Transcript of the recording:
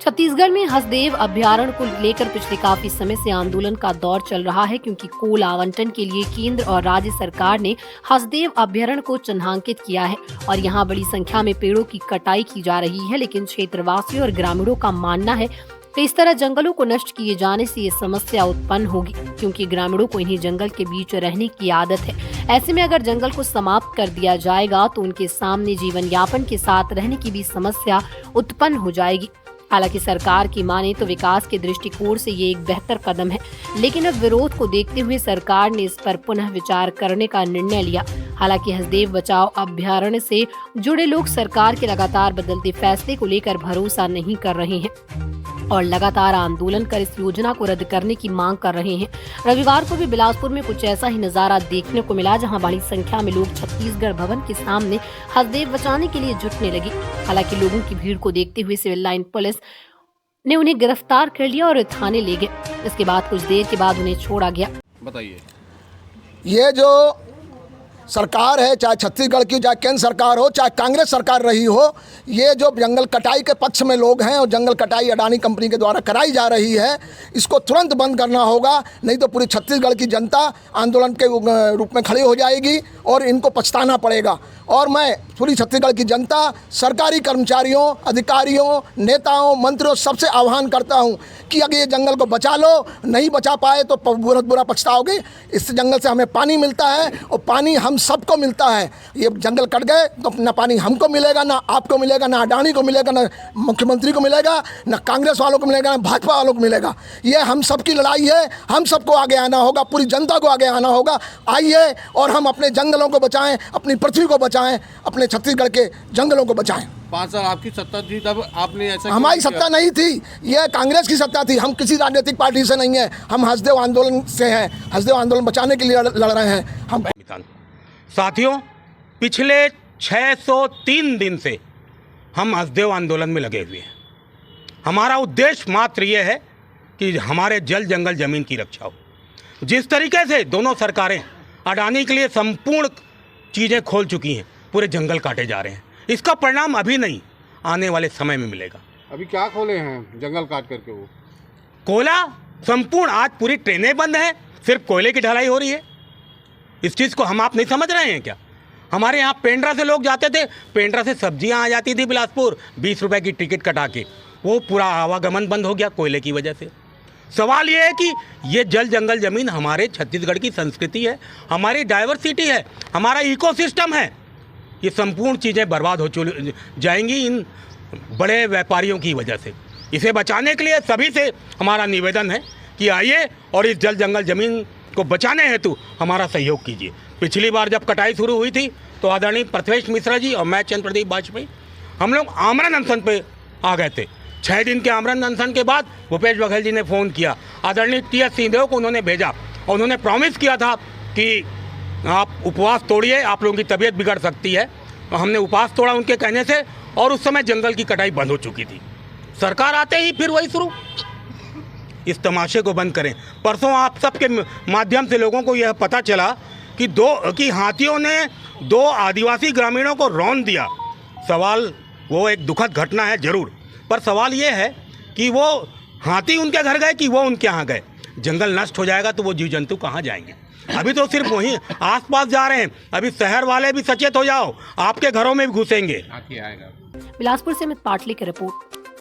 छत्तीसगढ़ में हसदेव अभयारण्य को लेकर पिछले काफी समय से आंदोलन का दौर चल रहा है, क्योंकि कोल आवंटन के लिए केंद्र और राज्य सरकार ने हसदेव अभयारण्य को चिन्हांकित किया है और यहां बड़ी संख्या में पेड़ों की कटाई की जा रही है। लेकिन क्षेत्रवासियों और ग्रामीणों का मानना है कि इस तरह जंगलों को नष्ट किए जाने से ये समस्या उत्पन्न होगी, क्योंकि ग्रामीणों को इन्हीं जंगल के बीच रहने की आदत है। ऐसे में अगर जंगल को समाप्त कर दिया जाएगा तो उनके सामने जीवन यापन के साथ रहने की भी समस्या उत्पन्न हो जाएगी। हालांकि सरकार की माने तो विकास के दृष्टिकोण से ये एक बेहतर कदम है, लेकिन अब विरोध को देखते हुए सरकार ने इस पर पुनः विचार करने का निर्णय लिया। हालांकि हसदेव बचाओ अभयारण्य से जुड़े लोग सरकार के लगातार बदलते फैसले को लेकर भरोसा नहीं कर रहे हैं और लगातार आंदोलन कर इस योजना को रद्द करने की मांग कर रहे हैं। रविवार को भी बिलासपुर में कुछ ऐसा ही नजारा देखने को मिला, जहां बड़ी संख्या में लोग छत्तीसगढ़ भवन के सामने हसदेव बचाने के लिए जुटने लगे। हालांकि लोगों की भीड़ को देखते हुए सिविल लाइन पुलिस ने उन्हें गिरफ्तार कर लिया और थाने ले गए। इसके बाद कुछ देर के बाद उन्हें छोड़ा गया। बताइए, ये जो सरकार है, चाहे छत्तीसगढ़ की, चाहे केंद्र सरकार हो, चाहे कांग्रेस सरकार रही हो, ये जो जंगल कटाई के पक्ष में लोग हैं और जंगल कटाई अडानी कंपनी के द्वारा कराई जा रही है, इसको तुरंत बंद करना होगा। नहीं तो पूरी छत्तीसगढ़ की जनता आंदोलन के रूप में खड़ी हो जाएगी और इनको पछताना पड़ेगा। और मैं पूरी छत्तीसगढ़ की जनता, सरकारी कर्मचारियों, अधिकारियों, नेताओं, मंत्रियों सबसे आह्वान करता हूं कि अगर ये जंगल को बचा लो, नहीं बचा पाए तो बहुत बुरा पछताओगे। इस जंगल से हमें पानी मिलता है और पानी हम सबको मिलता है। ये जंगल कट गए तो ना पानी हमको मिलेगा, ना आपको मिलेगा, ना अडानी को मिलेगा, ना मुख्यमंत्री को मिलेगा, ना कांग्रेस वालों को मिलेगा, ना भाजपा वालों को मिलेगा। ये हम सबकी लड़ाई है, हम सबको आगे आना होगा, पूरी जनता को आगे आना होगा। आइए और हम अपने जंगलों को बचाएं, अपनी पृथ्वी को बचाएं, अपने छत्तीसगढ़ के जंगलों को बचाएं। 5 साल आपकी सत्ता थी, तब आपने ऐसा हमारी सत्ता नहीं थी, यह कांग्रेस की सत्ता थी। हम किसी राजनीतिक पार्टी से नहीं है, हम हसदेव आंदोलन से हैं, हसदेव आंदोलन बचाने के लिए लड़ रहे हैं हम। साथियों, पिछले 603 दिन से हम हसदेव आंदोलन में लगे हुए हैं। हमारा उद्देश्य मात्र ये है कि हमारे जल जंगल जमीन की रक्षा हो। जिस तरीके से दोनों सरकारें अडानी के लिए संपूर्ण चीज़ें खोल चुकी हैं, पूरे जंगल काटे जा रहे हैं, इसका परिणाम अभी नहीं, आने वाले समय में मिलेगा। अभी क्या खोले हैं जंगल काट करके? वो कोयला संपूर्ण, आज पूरी ट्रेनें बंद हैं, सिर्फ कोयले की ढलाई हो रही है। इस चीज़ को हम आप नहीं समझ रहे हैं क्या? हमारे यहाँ पेंड्रा से लोग जाते थे, पेंड्रा से सब्जियाँ आ जाती थी बिलासपुर 20 रुपए की टिकट कटा के, वो पूरा आवागमन बंद हो गया कोयले की वजह से। सवाल ये है कि ये जल जंगल ज़मीन हमारे छत्तीसगढ़ की संस्कृति है, हमारी डाइवर्सिटी है, हमारा इकोसिस्टम है। ये संपूर्ण चीज़ें बर्बाद हो जाएंगी इन बड़े व्यापारियों की वजह से। इसे बचाने के लिए सभी से हमारा निवेदन है कि आइए और इस जल जंगल ज़मीन को बचाने हेतु हमारा सहयोग कीजिए। पिछली बार जब कटाई शुरू हुई थी तो आदरणीय प्रथमेश मिश्रा जी और मैं चंद्र प्रदीप वाजपेयी, हम लोग आमरण अनशन पे आ गए थे। 6 दिन के आमरण अनशन के बाद भूपेश बघेल जी ने फ़ोन किया, आदरणीय TS सिंहदेव को उन्होंने भेजा और उन्होंने प्रॉमिस किया था कि आप उपवास तोड़िए, आप लोगों की तबीयत बिगड़ सकती है। तो हमने उपवास तोड़ा उनके कहने से, और उस समय जंगल की कटाई बंद हो चुकी थी। सरकार आते ही फिर वही शुरू। इस तमाशे को बंद करें। परसों आप सबके माध्यम से लोगों को यह पता चला कि हाथियों ने 2 आदिवासी ग्रामीणों को रौंद दिया। सवाल, वो एक दुखद घटना है ज़रूर, पर सवाल ये है कि वो हाथी उनके घर गए कि वो उनके यहाँ गए? जंगल नष्ट हो जाएगा तो वो जीव जंतु कहाँ जाएंगे? अभी तो सिर्फ वहीं आसपास जा रहे हैं, अभी शहर वाले भी सचेत हो जाओ, आपके घरों में भी घुसेंगे। बिलासपुर से अमित पाटली की रिपोर्ट।